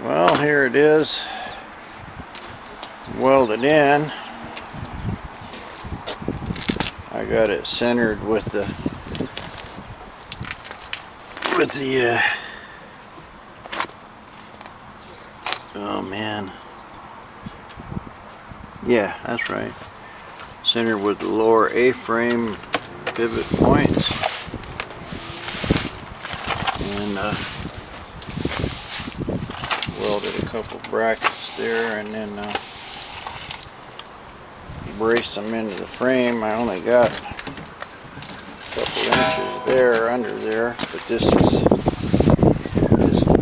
Well, here it is, welded in. I got it centered with the oh man, yeah, that's right, centered with the lower A-frame pivot points, and welded a couple brackets there, and then braced them into the frame. I only got a couple inches there under there, but this is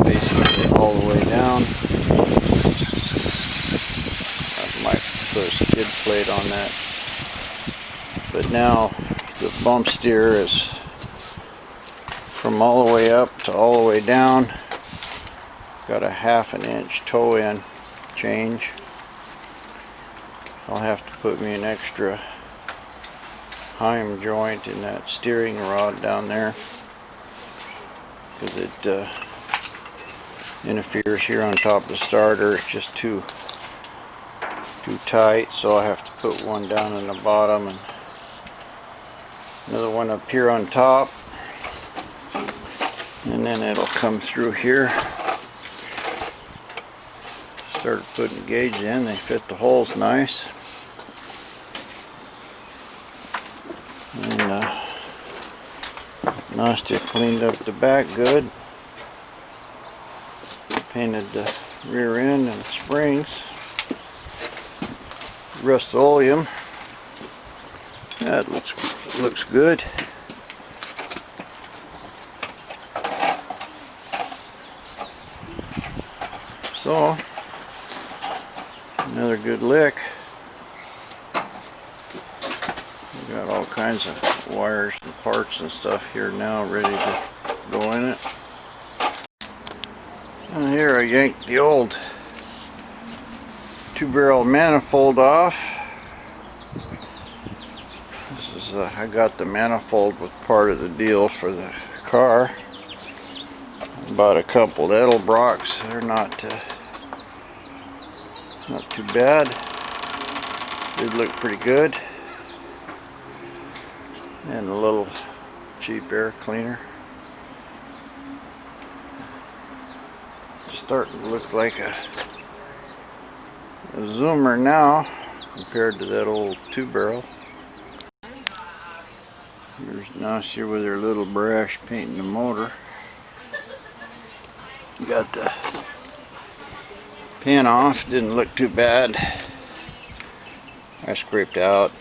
basically all the way down. I might put a skid plate on that, but now the bump steer is from all the way up to all the way down. Got a 1/2 inch toe in change. I'll have to put me an extra heim joint in that steering rod down there, because it interferes here on top of the starter. It's just too tight, so I'll have to put one down in the bottom and another one up here on top, and then it'll come through here. Started putting gauges in, they fit the holes nice. And Nastia cleaned up the back good. Painted the rear end and springs. Rust-Oleum. That looks good. So another good lick. We got all kinds of wires and parts and stuff here now ready to go in it. And here I yanked the old 2-barrel manifold off. This is I got the manifold with part of the deal for the car. Bought a couple Edelbrocks. They're not too bad. They look pretty good. And a little cheap air cleaner. Starting to look like a zoomer now compared to that old 2-barrel. Here's Nastia with her little brush painting the motor. Got the pin off, didn't look too bad. I scraped out.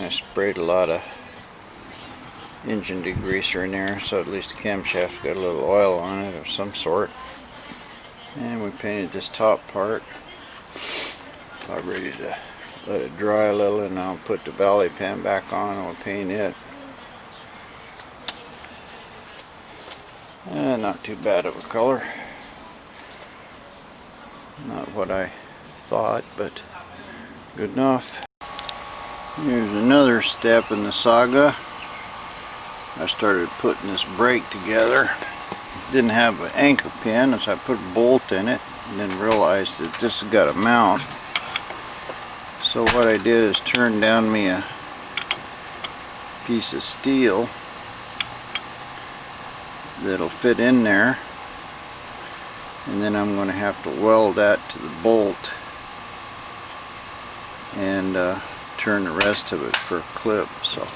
I sprayed a lot of engine degreaser in there, so at least the camshaft's got a little oil on it of some sort. And we painted this top part. I'm ready to let it dry a little, and I'll put the valley pan back on and we'll paint it. Not too bad of a color. Not what I thought, but good enough. Here's another step in the saga. I started putting this brake together. Didn't have an anchor pin, so I put a bolt in it and then realized that this has got a mount. So what I did is turn down me a piece of steel that'll fit in there, and then I'm going to have to weld that to the bolt and turn the rest of it for a clip. So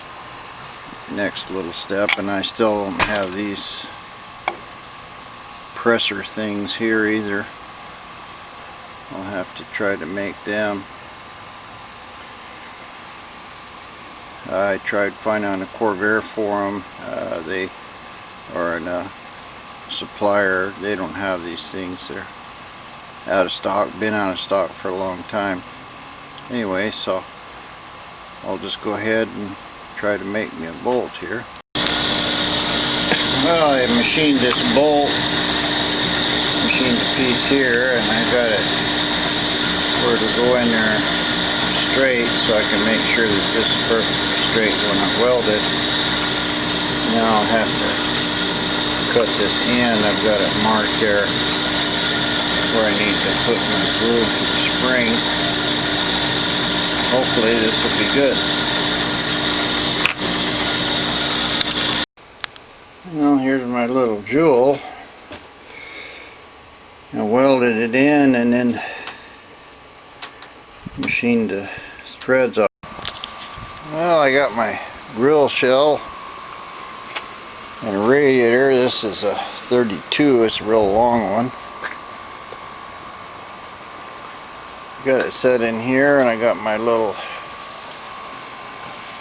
next little step, and I still don't have these presser things here either. I'll have to try to make them. I tried finding on a Corvair forum. They are a supplier. They don't have these things. They're out of stock, been out of stock for a long time. Anyway, so I'll just go ahead and try to make me a bolt here. Well, I machined this bolt, machined the piece here, and I got it where to go in there straight, so I can make sure that this is perfectly straight when I weld it. Now I'll have to cut this end. I've got it marked there where I need to put my groove for the spring. Hopefully this will be good. Well, here's my little jewel. I welded it in and then machined the threads off. Well, I got my grill shell and radiator. This is a 32, it's a real long one. Got it set in here, and I got my little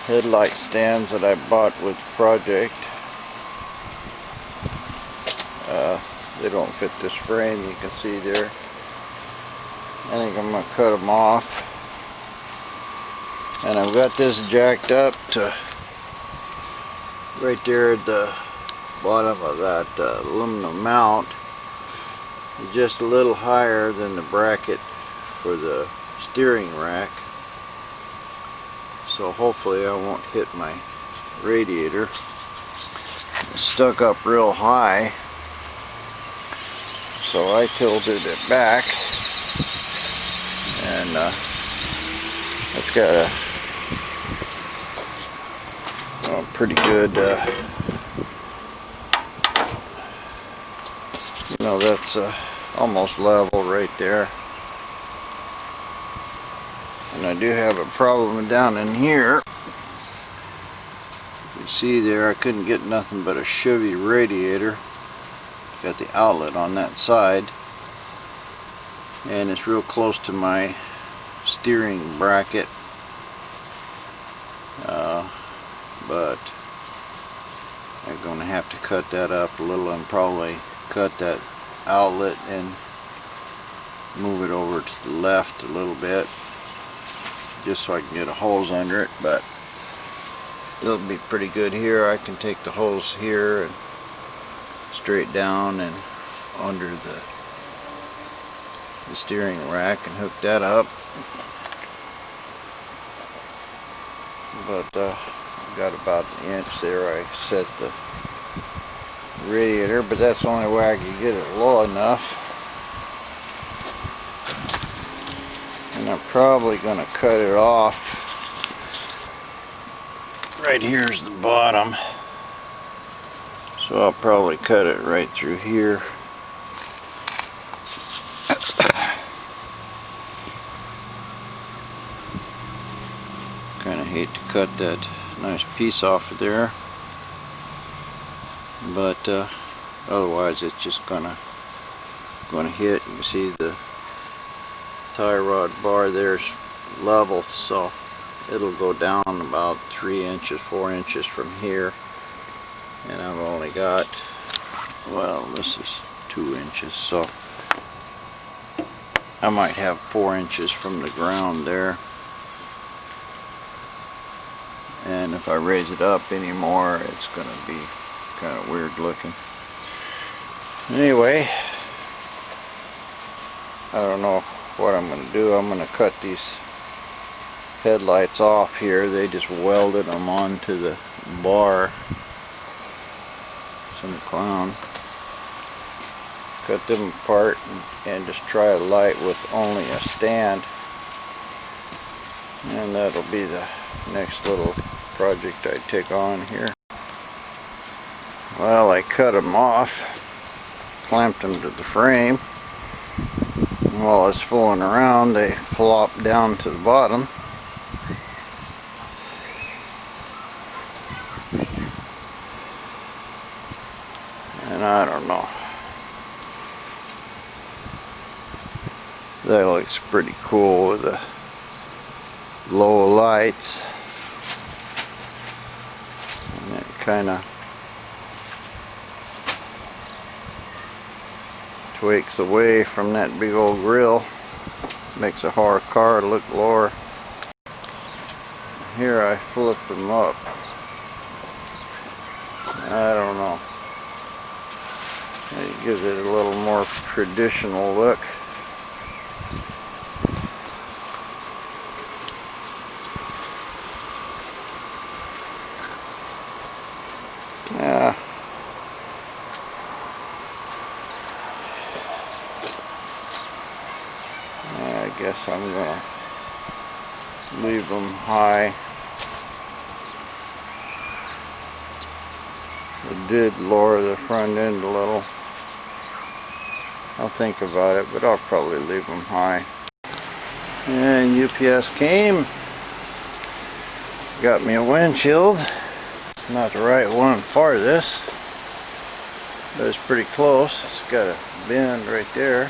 headlight stands that I bought with the project. They don't fit this frame, you can see there. I think I'm going to cut them off. And I've got this jacked up to right there at the bottom of that aluminum mount. It's just a little higher than the bracket for the steering rack. So hopefully I won't hit my radiator. It's stuck up real high. So I tilted it back, and it's got a pretty good, you know, that's almost level right there. And I do have a problem down in here. You can see there I couldn't get nothing but a Chevy radiator. Got the outlet on that side, and it's real close to my steering bracket, but I'm going to have to cut that up a little and probably cut that outlet and move it over to the left a little bit just so I can get a hose under it. But it'll be pretty good here. I can take the hose here and straight down and under the steering rack and hook that up. But got about an inch there. I set the radiator, but that's the only way I could get it low enough. And I'm probably going to cut it off. Right here's the bottom. So I'll probably cut it right through here. Kind of hate to cut that nice piece off of there, but otherwise it's just gonna hit. You can see the tie rod bar there's level, so it'll go down about 3 inches, 4 inches from here. And I've only got, well, this is 2 inches, so I might have 4 inches from the ground there. And if I raise it up anymore, it's going to be kind of weird looking. Anyway, I don't know what I'm going to do. I'm going to cut these headlights off here. They just welded them onto the bar. Some clown. Cut them apart and just try a light with only a stand, and that'll be the next little project I take on here. Well, I cut them off, clamped them to the frame. While I was fooling around, they flopped down to the bottom. And I don't know. That looks pretty cool with the low lights. And it kind of tweaks away from that big old grill. Makes a hard car look lower. Here I flipped them up. I don't know. It gives it a little more traditional look. Yeah. guess I'm gonna leave them high. I did lower the front end a little. I'll think about it, but I'll probably leave them high. And UPS came, got me a windshield. Not the right one for this, but it's pretty close. It's got a bend right there,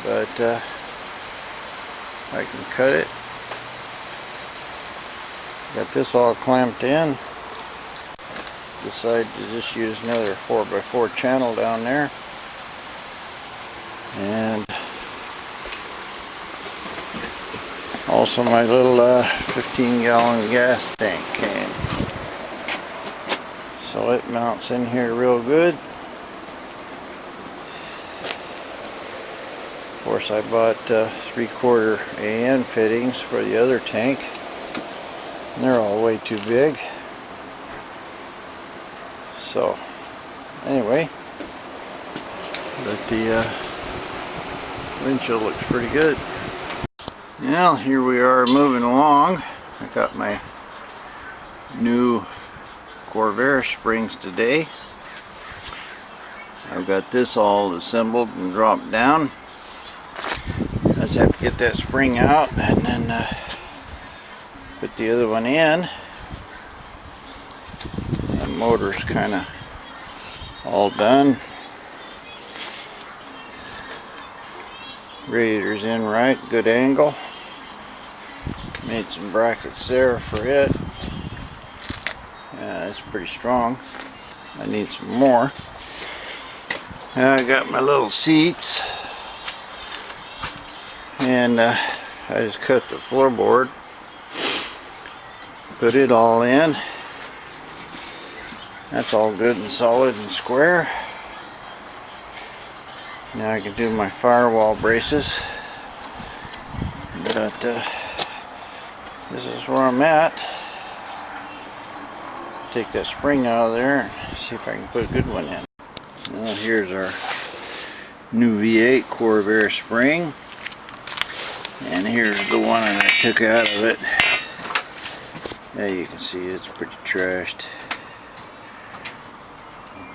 but I can cut it. Got this all clamped in. Decided to just use another 4x4 channel down there, and also my little 15-gallon gas tank came, so it mounts in here real good. Of course, I bought 3/4 AN fittings for the other tank, and they're all way too big. So anyway, but the windshield looks pretty good. Now here we are moving along. I got my new Corvair springs today. I've got this all assembled and dropped down. I just have to get that spring out and then put the other one in. The motor's kind of all done. Radiator's in right, good angle. Made some brackets there for it. Yeah, it's pretty strong. I need some more. I got my little seats, and I just cut the floorboard, put it all in. That's all good and solid and square. Now I can do my firewall braces, but this is where I'm at. Take that spring out of there and see if I can put a good one in. Well, here's our new V8 Corvair spring, and here's the one that I took out of it. Yeah, you can see it's pretty trashed.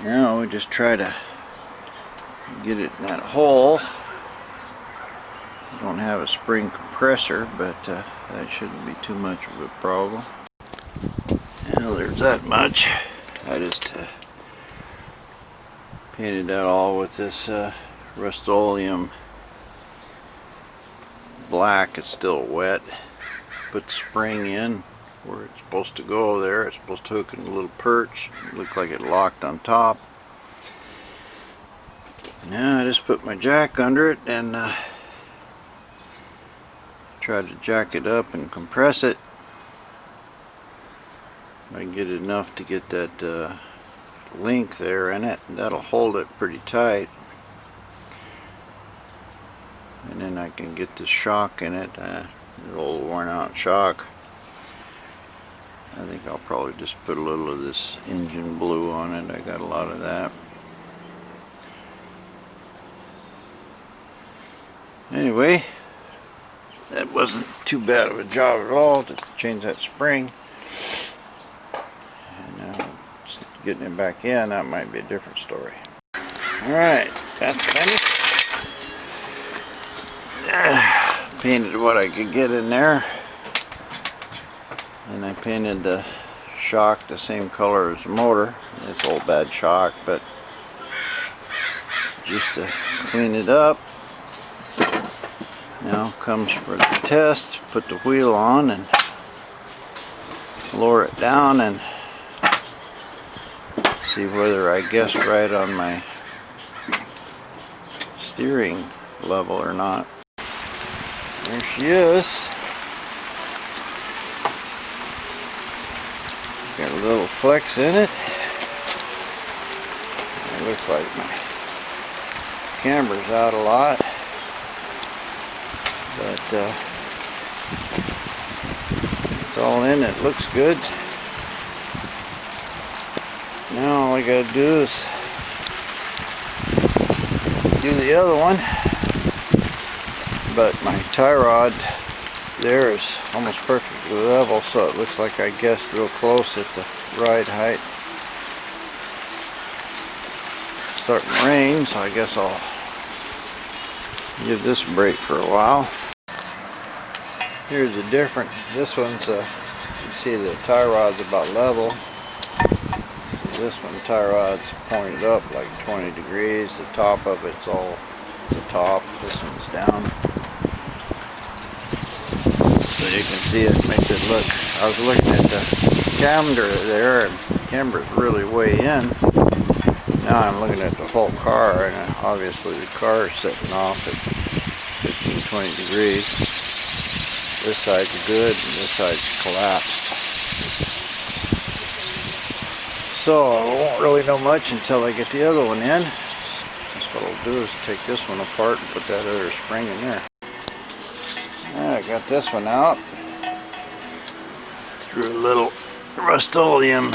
Now we just try to get it in that hole. Don't have a spring compressor, but that shouldn't be too much of a problem. Well, there's that much. I just painted that all with this Rust-Oleum black. It's still wet. Put the spring in where it's supposed to go there. It's supposed to hook in a little perch. It looked like it locked on top. Now I just put my jack under it and try to jack it up and compress it. I can get it enough to get that link there in it. That'll hold it pretty tight. And then I can get the shock in it, the old worn out shock. I think I'll probably just put a little of this engine blue on it. I got a lot of that. Anyway, that wasn't too bad of a job at all to change that spring. And now just getting it back in, that might be a different story. Alright, that's finished. Painted what I could get in there. And I painted the shock the same color as the motor. It's old bad shock, but just to clean it up. Now comes for the test. Put the wheel on and lower it down and see whether I guessed right on my steering level or not. There she is. Got a little flex in it. It looks like my camera's out a lot, but it's all in. It looks good. Now all I gotta do is do the other one. but my tie rod there is almost perfectly level, so it looks like I guessed real close at the ride height. It's starting to rain, so I guess I'll give this a break for a while. Here's the difference. This one's you see the tie rod's about level. This one, tie rod's pointed up like 20 degrees. The top of it's all the top. This one's down. So you can see it makes it look. I was looking at the camber there, and the camber's really way in. Now I'm looking at the whole car, and obviously the car is setting off at 15-20 degrees. This side's good, and this side's collapsed. So I won't really know much until I get the other one in. That's what I'll do, is take this one apart and put that other spring in there. I got this one out. Threw a little Rust-Oleum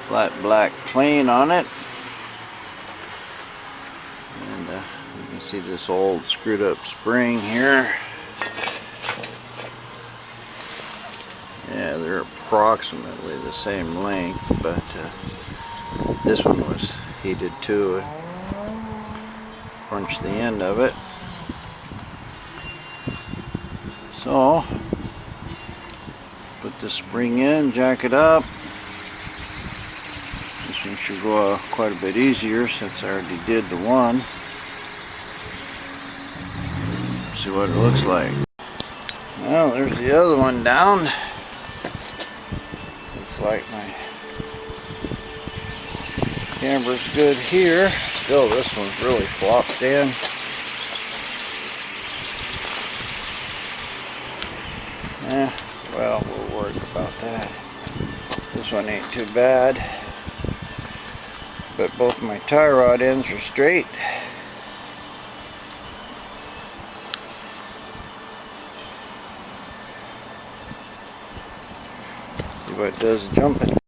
flat black plane on it. And you can see this old screwed up spring here. Yeah, they're approximately the same length, but this one was heated too. Punched the end of it. So, put the spring in, jack it up. This one should go quite a bit easier since I already did the one. See what it looks like. Well, there's the other one down. Looks like my camber's good here. Still, this one's really flopped in. Well, we'll worry about that. This one ain't too bad. But both my tie rod ends are straight. See what it does jumping.